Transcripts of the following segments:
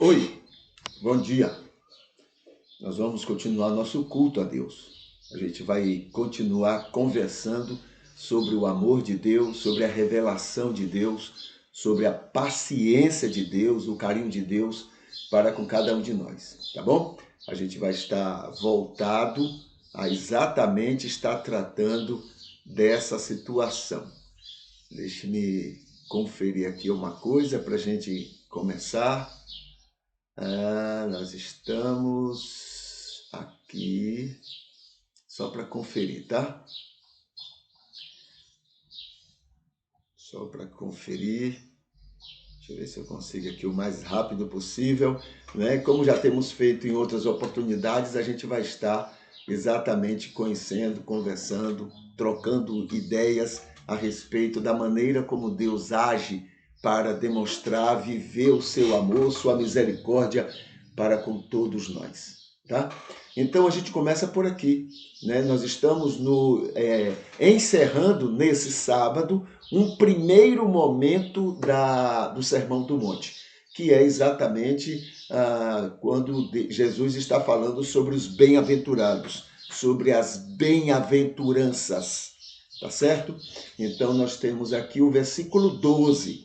Oi, bom dia. Nós vamos continuar nosso culto a Deus. A gente vai continuar conversando sobre o amor de Deus, sobre a revelação de Deus, sobre a paciência de Deus, o carinho de Deus para com cada um de nós, tá bom? A gente vai estar voltado a exatamente estar tratando dessa situação. Deixe-me conferir aqui uma coisa para a gente começar. Nós estamos aqui só para conferir, tá? Só para conferir. Deixa eu ver se eu consigo aqui o mais rápido possível, né? Como já temos feito em outras oportunidades, a gente vai estar exatamente conhecendo, conversando, trocando ideias a respeito da maneira como Deus age para demonstrar, viver o seu amor, sua misericórdia para com todos nós, tá? Então a gente começa por aqui, né? Nós estamos encerrando nesse sábado um primeiro momento do Sermão do Monte, que é exatamente quando Jesus está falando sobre os bem-aventurados, sobre as bem-aventuranças, tá certo? Então nós temos aqui o versículo 12,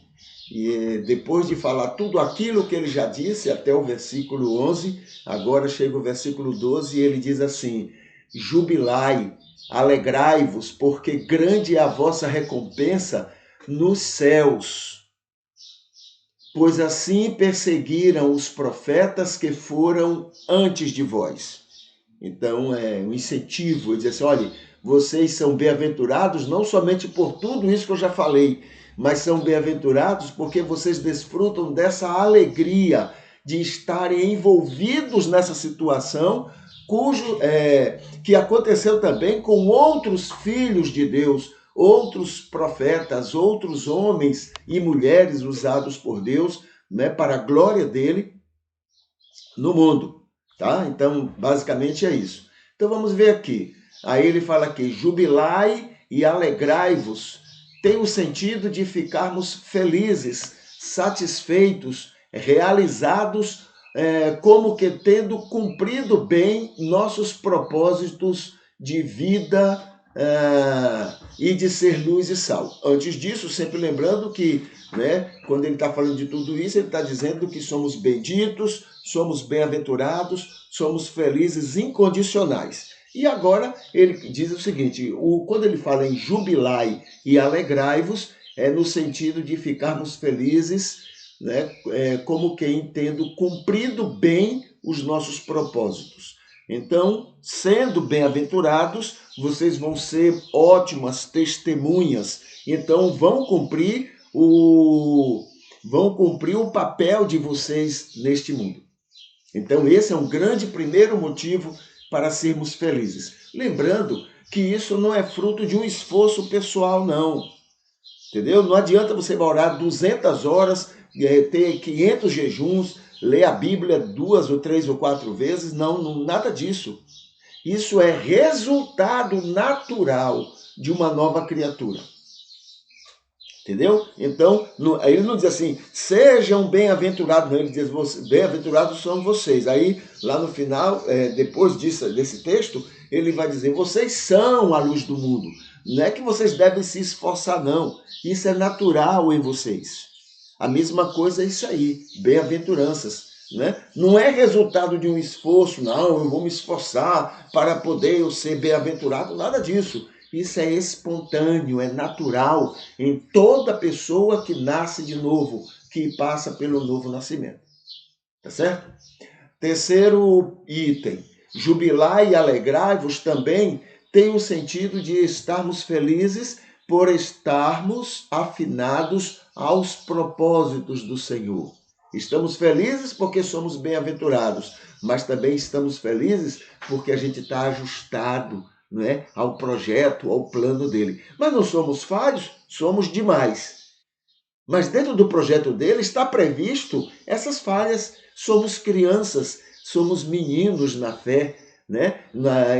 e depois de falar tudo aquilo que ele já disse até o versículo 11, agora chega o versículo 12 e ele diz assim: jubilai, alegrai-vos, porque grande é a vossa recompensa nos céus, pois assim perseguiram os profetas que foram antes de vós. Então é um incentivo, ele diz assim: olha, vocês são bem-aventurados não somente por tudo isso que eu já falei, mas são bem-aventurados porque vocês desfrutam dessa alegria de estarem envolvidos nessa situação, que aconteceu também com outros filhos de Deus, outros profetas, outros homens e mulheres usados por Deus, né, para a glória dele no mundo, tá? Então, basicamente é isso. Então vamos ver aqui. Aí ele fala aqui: jubilai e alegrai-vos. Tem o sentido de ficarmos felizes, satisfeitos, realizados, como que tendo cumprido bem nossos propósitos de vida e de ser luz e sal. Antes disso, sempre lembrando que, né, quando ele está falando de tudo isso, ele está dizendo que somos benditos, somos bem-aventurados, somos felizes incondicionais. E agora ele diz o seguinte: quando ele fala em jubilai e alegrai-vos, é no sentido de ficarmos felizes, né, como quem tendo cumprido bem os nossos propósitos. Então, sendo bem-aventurados, vocês vão ser ótimas testemunhas. Então, vão cumprir o papel de vocês neste mundo. Então, esse é um grande primeiro motivo para sermos felizes. Lembrando que isso não é fruto de um esforço pessoal, não. Entendeu? Não adianta você orar 200 horas, ter 500 jejuns, ler a Bíblia 2 ou 3 ou 4 vezes. Não, nada disso. Isso é resultado natural de uma nova criatura. Entendeu? Então, ele não diz assim: sejam bem-aventurados, não, ele diz: bem-aventurados são vocês. Aí, lá no final, depois desse texto, ele vai dizer: vocês são a luz do mundo. Não é que vocês devem se esforçar, não. Isso é natural em vocês. A mesma coisa é isso aí, bem-aventuranças. Né? Não é resultado de um esforço, não, eu vou me esforçar para poder eu ser bem-aventurado, nada disso. Isso é espontâneo, é natural em toda pessoa que nasce de novo, que passa pelo novo nascimento. Tá certo? Terceiro item: jubilai e alegrai-vos também tem o sentido de estarmos felizes por estarmos afinados aos propósitos do Senhor. Estamos felizes porque somos bem-aventurados, mas também estamos felizes porque a gente está ajustado, não é, ao projeto, ao plano dele. Mas não somos falhos, somos demais. Mas dentro do projeto dele está previsto essas falhas. Somos crianças, somos meninos na fé, né?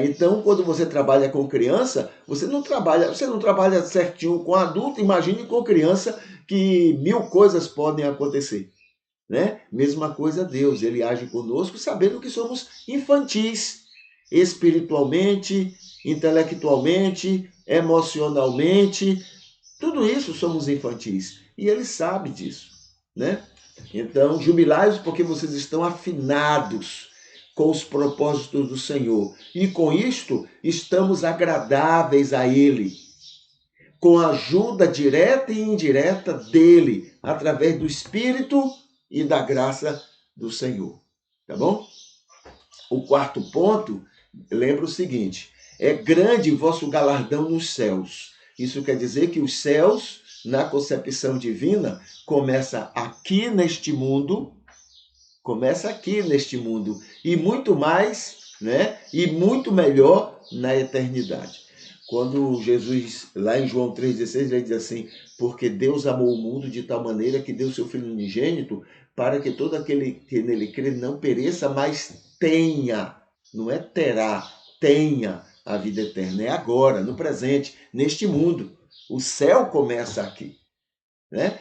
Então, quando você trabalha com criança, você não trabalha certinho com adulto. Imagine com criança, que 1000 coisas podem acontecer. né? Mesma coisa Deus, ele age conosco sabendo que somos infantis, espiritualmente, intelectualmente, emocionalmente, tudo isso somos infantis. E ele sabe disso, né? Então, jubilai-vos porque vocês estão afinados com os propósitos do Senhor. E com isto, estamos agradáveis a Ele, com a ajuda direta e indireta dele, através do Espírito e da graça do Senhor. Tá bom? O quarto ponto, lembra o seguinte: é grande o vosso galardão nos céus. Isso quer dizer que os céus, na concepção divina, começa aqui neste mundo, e muito mais, né? E muito melhor na eternidade. Quando Jesus, lá em João 3,16, ele diz assim: porque Deus amou o mundo de tal maneira que deu seu Filho unigênito para que todo aquele que nele crê não pereça, mas tenha, não é terá, tenha a vida eterna. É agora, no presente, neste mundo. O céu começa aqui, né?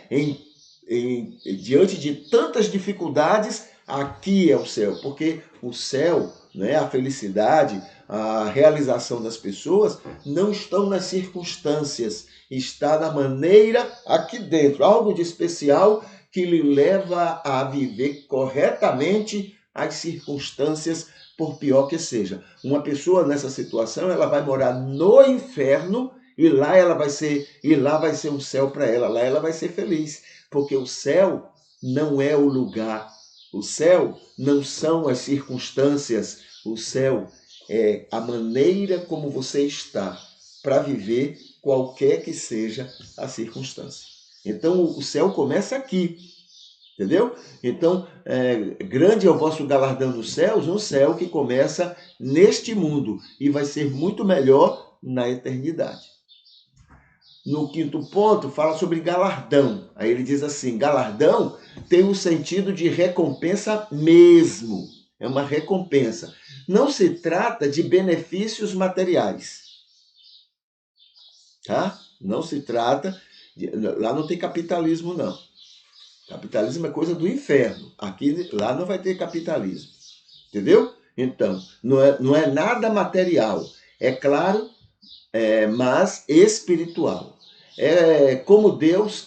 Diante de tantas dificuldades, aqui é o céu, porque o céu, né, a felicidade, a realização das pessoas não estão nas circunstâncias, está na maneira aqui dentro, algo de especial que lhe leva a viver corretamente as circunstâncias, por pior que seja. Uma pessoa nessa situação, ela vai morar no inferno e lá vai ser um céu para ela, lá ela vai ser feliz, porque o céu não é o lugar, o céu não são as circunstâncias, o céu é a maneira como você está para viver qualquer que seja a circunstância. Então o céu começa aqui, entendeu? Então, grande é o vosso galardão nos céus, um céu que começa neste mundo e vai ser muito melhor na eternidade. No quinto ponto, fala sobre galardão. Aí ele diz assim: galardão tem o sentido de recompensa mesmo. É uma recompensa. Não se trata de benefícios materiais. Tá? Não se trata. Lá não tem capitalismo, não. Capitalismo é coisa do inferno. Lá não vai ter capitalismo. Entendeu? Então, não é nada material. É claro, mas espiritual. É como Deus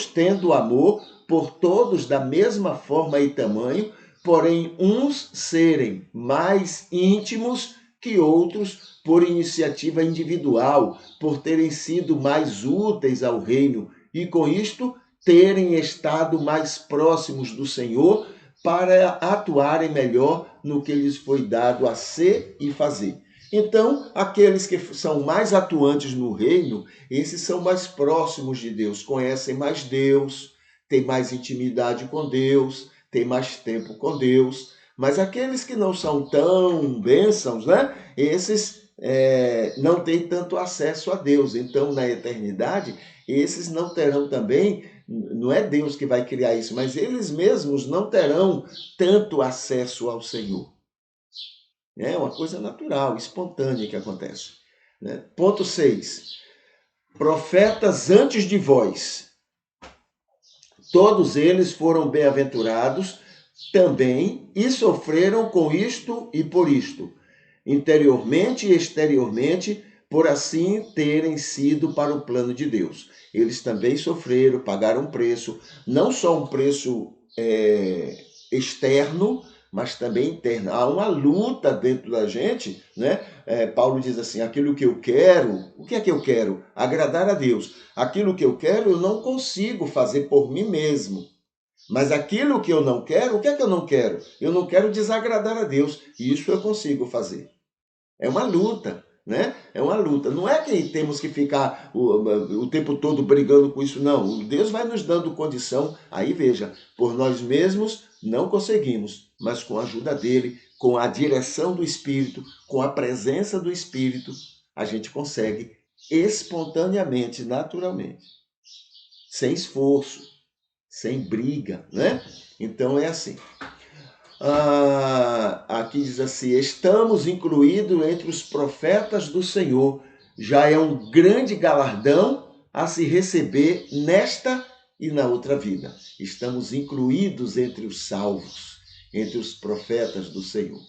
tendo amor por todos da mesma forma e tamanho, porém uns serem mais íntimos que outros por iniciativa individual, por terem sido mais úteis ao reino e com isto terem estado mais próximos do Senhor para atuarem melhor no que lhes foi dado a ser e fazer. Então, aqueles que são mais atuantes no reino, esses são mais próximos de Deus, conhecem mais Deus, têm mais intimidade com Deus, têm mais tempo com Deus. Mas aqueles que não são tão bênçãos, né? Esses não têm tanto acesso a Deus. Então, na eternidade, esses não terão também, não é Deus que vai criar isso, mas eles mesmos não terão tanto acesso ao Senhor. É uma coisa natural, espontânea que acontece. Né? Ponto 6. Profetas antes de vós. Todos eles foram bem-aventurados também e sofreram com isto e por isto, interiormente e exteriormente, por assim terem sido para o plano de Deus. Eles também sofreram, pagaram um preço, não só um preço externo, mas também interno. Há uma luta dentro da gente, né? Paulo diz assim: aquilo que eu quero, o que é que eu quero? Agradar a Deus. Aquilo que eu quero, eu não consigo fazer por mim mesmo. Mas aquilo que eu não quero, o que é que eu não quero? Eu não quero desagradar a Deus. E isso eu consigo fazer. É uma luta, né? É uma luta. Não é que temos que ficar o tempo todo brigando com isso, não. Deus vai nos dando condição. Aí veja, por nós mesmos não conseguimos, mas com a ajuda dele, com a direção do Espírito, com a presença do Espírito, a gente consegue espontaneamente, naturalmente, sem esforço, sem briga, né? Então é assim. Aqui diz assim: estamos incluídos entre os profetas do Senhor. Já é um grande galardão a se receber nesta e na outra vida. Estamos incluídos entre os salvos, entre os profetas do Senhor.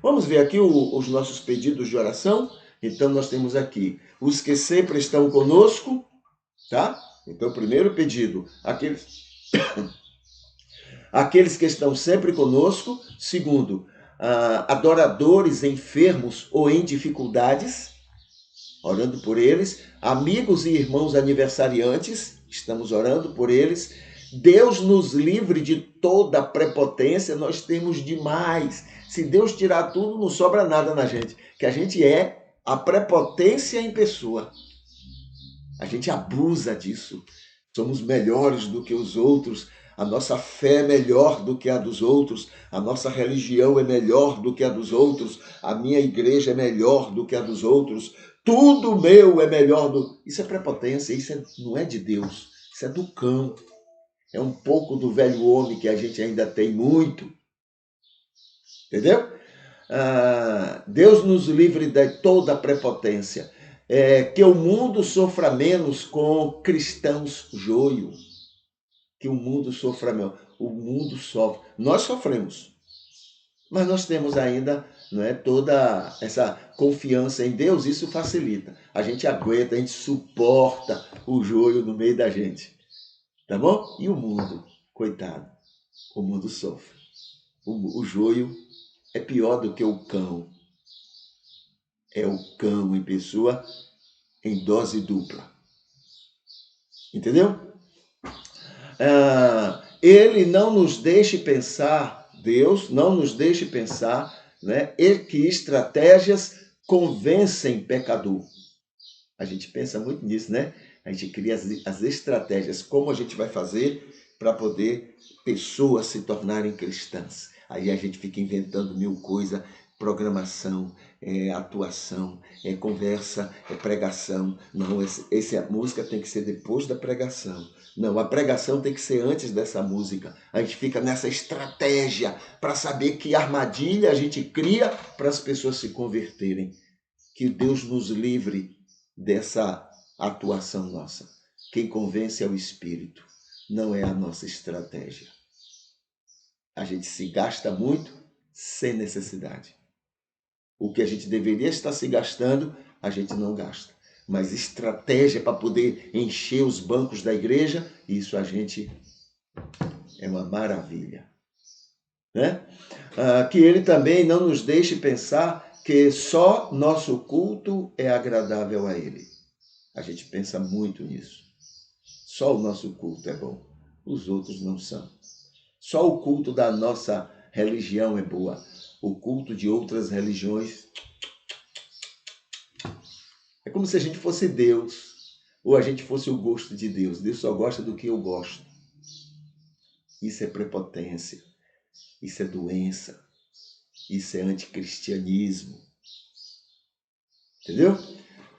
Vamos ver aqui os nossos pedidos de oração? Então, nós temos aqui os que sempre estão conosco, tá? Então, primeiro pedido, aqueles que estão sempre conosco. Segundo, adoradores enfermos ou em dificuldades, orando por eles. Amigos e irmãos aniversariantes, estamos orando por eles. Deus nos livre de toda prepotência, nós temos demais. Se Deus tirar tudo, não sobra nada na gente, que a gente é a prepotência em pessoa. A gente abusa disso. Somos melhores do que os outros, a nossa fé é melhor do que a dos outros, a nossa religião é melhor do que a dos outros, a minha igreja é melhor do que a dos outros, tudo meu é melhor do... Isso é prepotência, não é de Deus, isso é do cão. É um pouco do velho homem que a gente ainda tem muito. Entendeu? Deus nos livre de toda a prepotência. Que o mundo sofra menos com cristãos joio. Que o mundo sofra menos. O mundo sofre. Nós sofremos. Mas nós temos ainda, não é, toda essa confiança em Deus. Isso facilita. A gente aguenta, a gente suporta o joio no meio da gente. Tá bom? E o mundo? Coitado. O mundo sofre. O joio é pior do que o cão. É o cão em pessoa em dose dupla. Entendeu? Ele não nos deixe pensar, Deus não nos deixe pensar, né, que estratégias convencem pecador. A gente pensa muito nisso, né? A gente cria as estratégias, como a gente vai fazer para poder pessoas se tornarem cristãs. Aí a gente fica inventando mil coisas, programação, atuação, conversa, pregação. Não, a música tem que ser depois da pregação. Não, a pregação tem que ser antes dessa música. A gente fica nessa estratégia para saber que armadilha a gente cria para as pessoas se converterem. Que Deus nos livre dessa atuação nossa. Quem convence é o Espírito, não é a nossa estratégia. A gente se gasta muito sem necessidade. O que a gente deveria estar se gastando, a gente não gasta. Mas estratégia para poder encher os bancos da igreja, isso a gente é uma maravilha. Né? Que ele também não nos deixe pensar que só nosso culto é agradável a ele. A gente pensa muito nisso. Só o nosso culto é bom, os outros não são. Só o culto da nossa religião é boa. O culto de outras religiões é como se a gente fosse Deus, ou a gente fosse o gosto de Deus. Deus só gosta do que eu gosto. Isso é prepotência, isso é doença, isso é anticristianismo. Entendeu?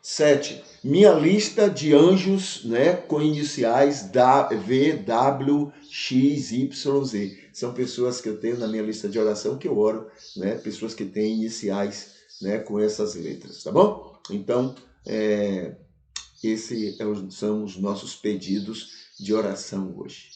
7. Minha lista de anjos, né, com iniciais V, W, X, Y, Z. São pessoas que eu tenho na minha lista de oração que eu oro, né, pessoas que têm iniciais, né, com essas letras, tá bom? Então, esses são os nossos pedidos de oração hoje.